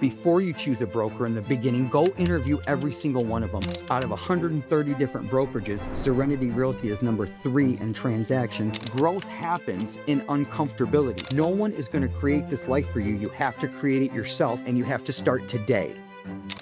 Before you choose a broker in the beginning, go interview every single one of them. Out of 130 different brokerages, Serenity Realty is number 3 in transactions. Growth happens in uncomfortability. No one is going to create this life for you. You have to create it yourself, and you have to start today.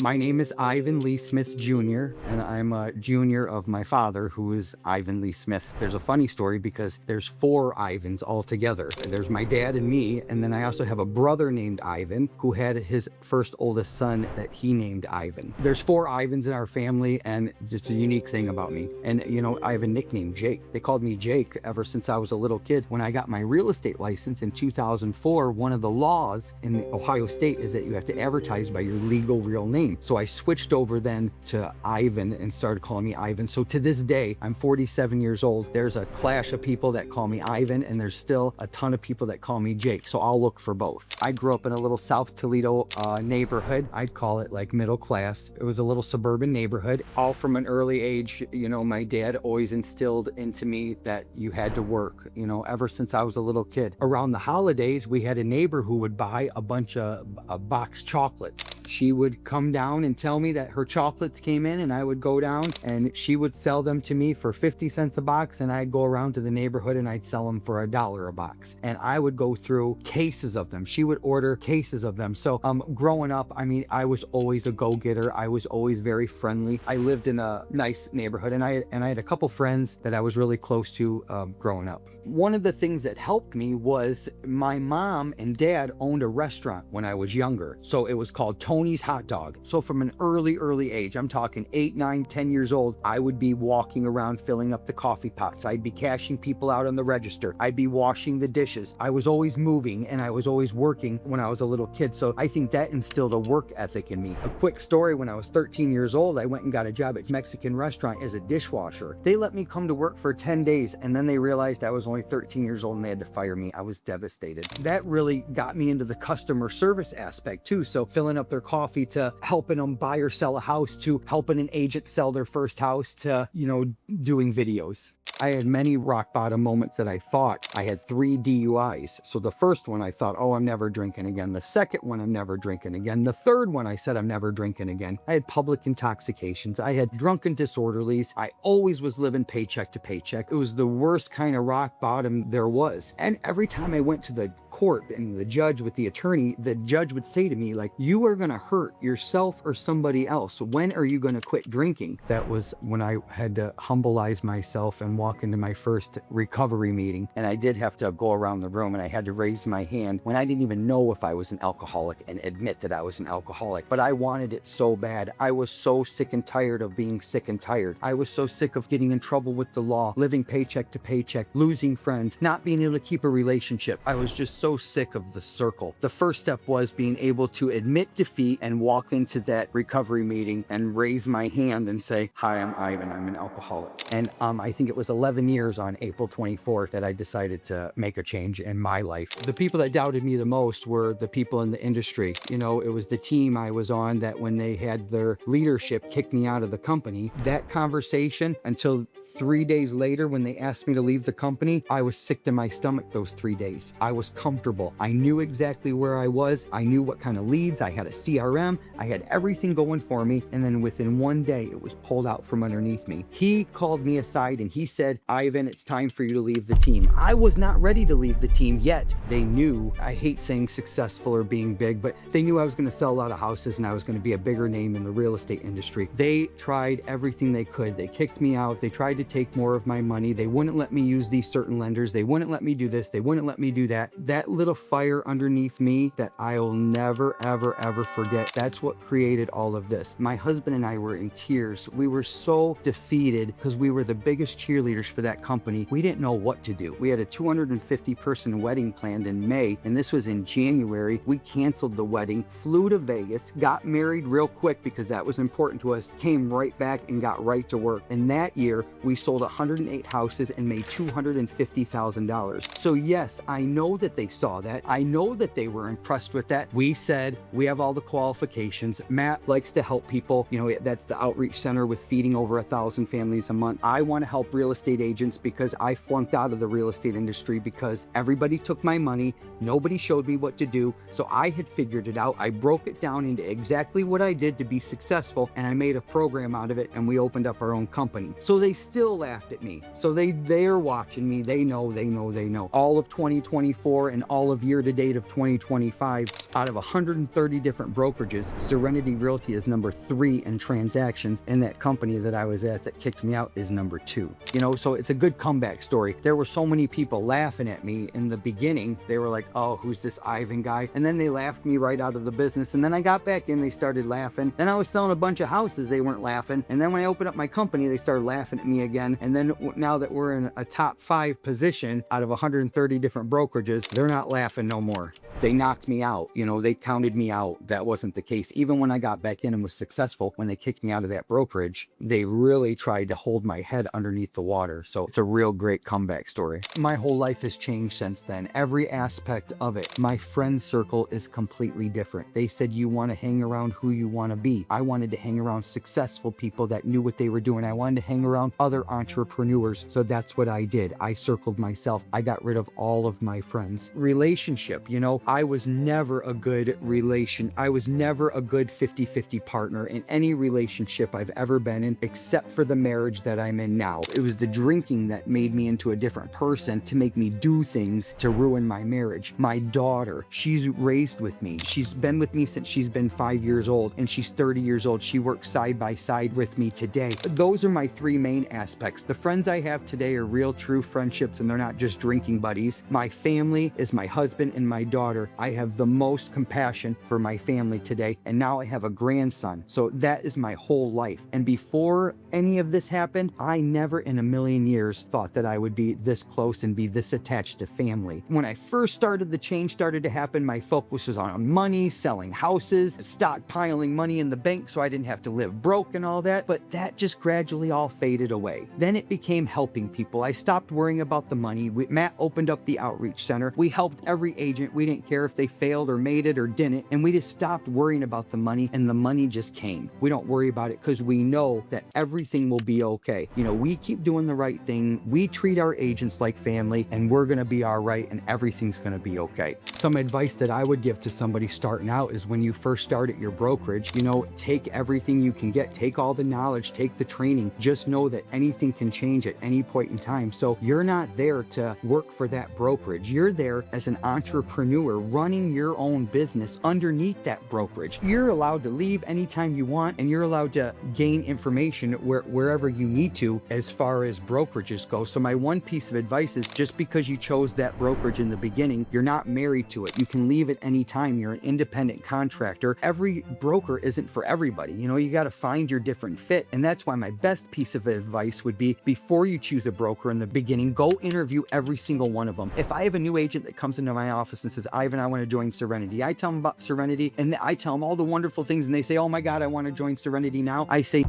My name is Ivan Lee Smith Jr., and I'm a junior of my father, who is Ivan Lee Smith. There's a funny story because there's 4 Ivans all together. There's my dad and me, and then I also have a brother named Ivan who had his first oldest son that he named Ivan. There's 4 Ivans in our family, and it's a unique thing about me. And you know, I have a nickname, Jake. They called me Jake ever since I was a little kid. When I got my real estate license in 2004, one of the laws in Ohio State is that you have to advertise by your legal real name. So I switched over then to Ivan and started calling me Ivan. So to this day, I'm 47 years old. There's a clash of people that call me Ivan, and there's still a ton of people that call me Jake. So I'll look for both. I grew up in a little South Toledo neighborhood. I'd call it like middle class. It was a little suburban neighborhood. All from an early age, you know, my dad always instilled into me that you had to work, you know, ever since I was a little kid. Around the holidays, we had a neighbor who would buy a bunch of box chocolates. She would come down and tell me that her chocolates came in, and I would go down and she would sell them to me for 50 cents a box, and I'd go around to the neighborhood and I'd sell them for $1 a box. And I would go through cases of them. She would order cases of them. So growing up, I mean, I was always a go-getter. I was always very friendly. I lived in a nice neighborhood, and I had a couple friends that I was really close to growing up. One of the things that helped me was my mom and dad owned a restaurant when I was younger. So it was called Tony's Hot Dog. So from an early age, I'm talking 8, 9, 10 years old, I would be walking around filling up the coffee pots. I'd be cashing people out on the register. I'd be washing the dishes. I was always moving, and I was always working when I was a little kid. So I think that instilled a work ethic in me. A quick story, when I was 13 years old, I went and got a job at a Mexican restaurant as a dishwasher. They let me come to work for 10 days, and then they realized I was only 13 years old and they had to fire me. I was devastated. That really got me into the customer service aspect too. So filling up their coffee, to helping them buy or sell a house, to helping an agent sell their first house, to, you know, doing videos. I had many rock bottom moments that I thought. I had 3 DUIs. So the first one I thought, oh, I'm never drinking again. The second one, I'm never drinking again. The third one, I said, I'm never drinking again. I had public intoxications. I had drunken disorderlies. I always was living paycheck to paycheck. It was the worst kind of rock bottom there was. And every time I went to the court and the judge with the attorney, the judge would say to me, like, you are going to hurt yourself or somebody else. When are you going to quit drinking? That was when I had to humbleize myself and walk into my first recovery meeting. And I did have to go around the room, and I had to raise my hand when I didn't even know if I was an alcoholic and admit that I was an alcoholic. But I wanted it so bad. I was so sick and tired of being sick and tired. I was so sick of getting in trouble with the law, living paycheck to paycheck, losing friends, not being able to keep a relationship. I was just so sick of the circle. The first step was being able to admit defeat and walk into that recovery meeting and raise my hand and say, hi, I'm Ivan, I'm an alcoholic. And I think it was 11 years on April 24th that I decided to make a change in my life. The people that doubted me the most were the people in the industry. You know, it was the team I was on that when they had their leadership kick me out of the company, that conversation until 3 days later when they asked me to leave the company, I was sick to my stomach those 3 days. I was comfortable. I knew exactly where I was. I knew what kind of leads. I had a CRM. I had everything going for me. And then within 1 day, it was pulled out from underneath me. He called me aside and he said, Ivan, it's time for you to leave the team. I was not ready to leave the team yet. They knew, I hate saying successful or being big, but they knew I was going to sell a lot of houses and I was going to be a bigger name in the real estate industry. They tried everything they could. They kicked me out. They tried to take more of my money. They wouldn't let me use these certain lenders. They wouldn't let me do this. They wouldn't let me do that. That lit a fire underneath me that I will never, ever, ever forget. That's what created all of this. My husband and I were in tears. We were so defeated because we were the biggest cheerleaders for that company. We didn't know what to do. We had a 250-person wedding planned in May, and this was in January. We canceled the wedding, flew to Vegas, got married real quick because that was important to us, came right back and got right to work. And that year, we sold 108 houses and made $250,000. So yes, I know that they saw that. I know that they were impressed with that. We said, we have all the qualifications. Matt likes to help people. You know, that's the outreach center with feeding over 1,000 families a month. I want to help real estate estate agents because I flunked out of the real estate industry because everybody took my money. Nobody showed me what to do. So I had figured it out. I broke it down into exactly what I did to be successful, and I made a program out of it, and we opened up our own company. So they still laughed at me. So they're watching me. They know. All of 2024 and all of year to date of 2025, out of 130 different brokerages, Serenity Realty is number 3 in transactions, and that company that I was at that kicked me out is number 2. So it's a good comeback story. There were so many people laughing at me in the beginning. They were like, oh, who's this Ivan guy? And then they laughed me right out of the business. And then I got back in, they started laughing. Then I was selling a bunch of houses, they weren't laughing. And then when I opened up my company, they started laughing at me again. And then now that we're in a top 5 position out of 130 different brokerages, they're not laughing no more. They knocked me out. They counted me out. That wasn't the case. Even when I got back in and was successful, when they kicked me out of that brokerage, they really tried to hold my head underneath the water. So it's a real great comeback story. My whole life has changed since then. Every aspect of it. My friend circle is completely different. They said, you want to hang around who you want to be. I wanted to hang around successful people that knew what they were doing. I wanted to hang around other entrepreneurs. So that's what I did. I circled myself. I got rid of all of my friends. Relationship, I was never a good 50-50 partner in any relationship I've ever been in, except for the marriage that I'm in now. It was the drinking that made me into a different person, to make me do things to ruin my marriage. My daughter, she's raised with me. She's been with me since she's been 5 years old, and she's 30 years old. She works side by side with me today. Those are my 3 main aspects. The friends I have today are real, true friendships, and they're not just drinking buddies. My family is my husband and my daughter. I have the most compassion for my family today, and now I have a grandson. So that is my whole life. And before any of this happened, I never in a million years thought that I would be this close and be this attached to family. When I first started, the change started to happen. My focus was on money, selling houses, stockpiling money in the bank so I didn't have to live broke and all that. But that just gradually all faded away. Then it became helping people. I stopped worrying about the money. Matt opened up the outreach center. We helped every agent. We didn't care if they failed or made it or didn't. And we just stopped worrying about the money, and the money just came. We don't worry about it because we know that everything will be okay. We keep doing the right thing. We treat our agents like family, and we're going to be all right, and everything's going to be okay. Some advice that I would give to somebody starting out is, when you first start at your brokerage, take everything you can get. Take all the knowledge, take the training. Just know that anything can change at any point in time. So you're not there to work for that brokerage. You're there as an entrepreneur running your own business underneath that brokerage. You're allowed to leave anytime you want, and you're allowed to gain information wherever you need to as far as brokerages go. So my one piece of advice is, just because you chose that brokerage in the beginning, you're not married to it. You can leave at any time. You're an independent contractor. Every broker isn't for everybody. You got to find your different fit. And that's why my best piece of advice would be, before you choose a broker in the beginning, go interview every single one of them. If I have a new agent that comes into my office and says, Ivan, I want to join Serenity, I tell them about Serenity, and I tell them all the wonderful things, and they say, oh my God, I want to join Serenity now. I say,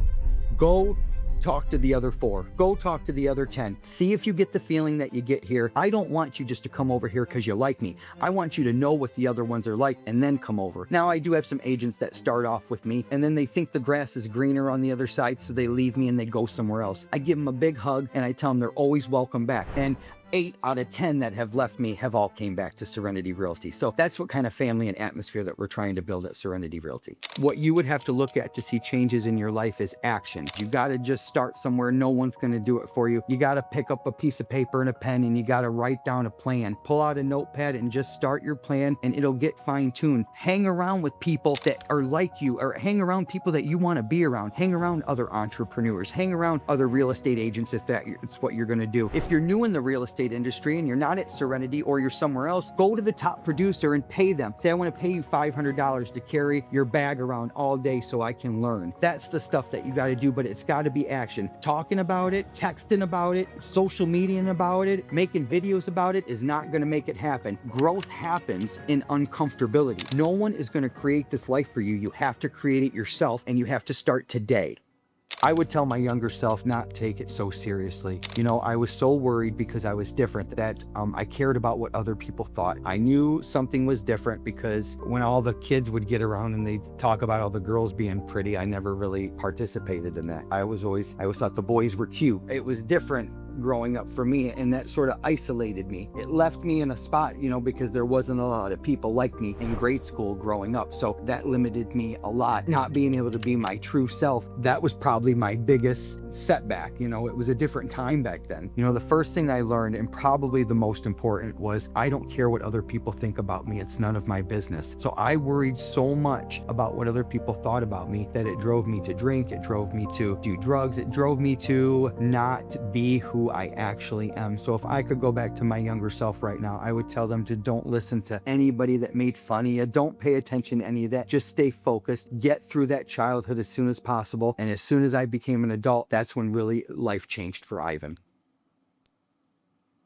go talk to the other 4. Go talk to the other 10. See if you get the feeling that you get here. I don't want you just to come over here because you like me. I want you to know what the other ones are like and then come over. Now, I do have some agents that start off with me, and then they think the grass is greener on the other side, so they leave me and they go somewhere else. I give them a big hug, and I tell them they're always welcome back. And 8 out of 10 that have left me have all came back to Serenity Realty. So that's what kind of family and atmosphere that we're trying to build at Serenity Realty. What you would have to look at to see changes in your life is action. You got to just start somewhere. No one's going to do it for you. You got to pick up a piece of paper and a pen, and you got to write down a plan. Pull out a notepad and just start your plan, and it'll get fine-tuned. Hang around with people that are like you, or hang around people that you want to be around. Hang around other entrepreneurs. Hang around other real estate agents if it's what you're going to do. If you're new in the real estate industry and you're not at Serenity, or you're somewhere else, go to the top producer and pay them. Say, I want to pay you $500 to carry your bag around all day so I can learn. That's the stuff that you got to do, but it's got to be action. Talking about it, texting about it, social media about it, making videos about it is not going to make it happen. Growth happens in uncomfortability. No one is going to create this life for you. You have to create it yourself, and you have to start today. I would tell my younger self not take it so seriously. I was so worried because I was different that I cared about what other people thought. I knew something was different because when all the kids would get around and they'd talk about all the girls being pretty, I never really participated in that. I always thought the boys were cute. It was different growing up for me, and that sort of isolated me. It left me in a spot, because there wasn't a lot of people like me in grade school growing up. So that limited me a lot. Not being able to be my true self, that was probably my biggest setback. It was a different time back then. The first thing I learned, and probably the most important, was I don't care what other people think about me. It's none of my business. So I worried so much about what other people thought about me that it drove me to drink. It drove me to do drugs. It drove me to not be who I actually am. So if I could go back to my younger self right now, I would tell them to don't listen to anybody that made fun of you. Don't pay attention to any of that. Just stay focused. Get through that childhood as soon as possible. And as soon as I became an adult, that's when really life changed for Ivan.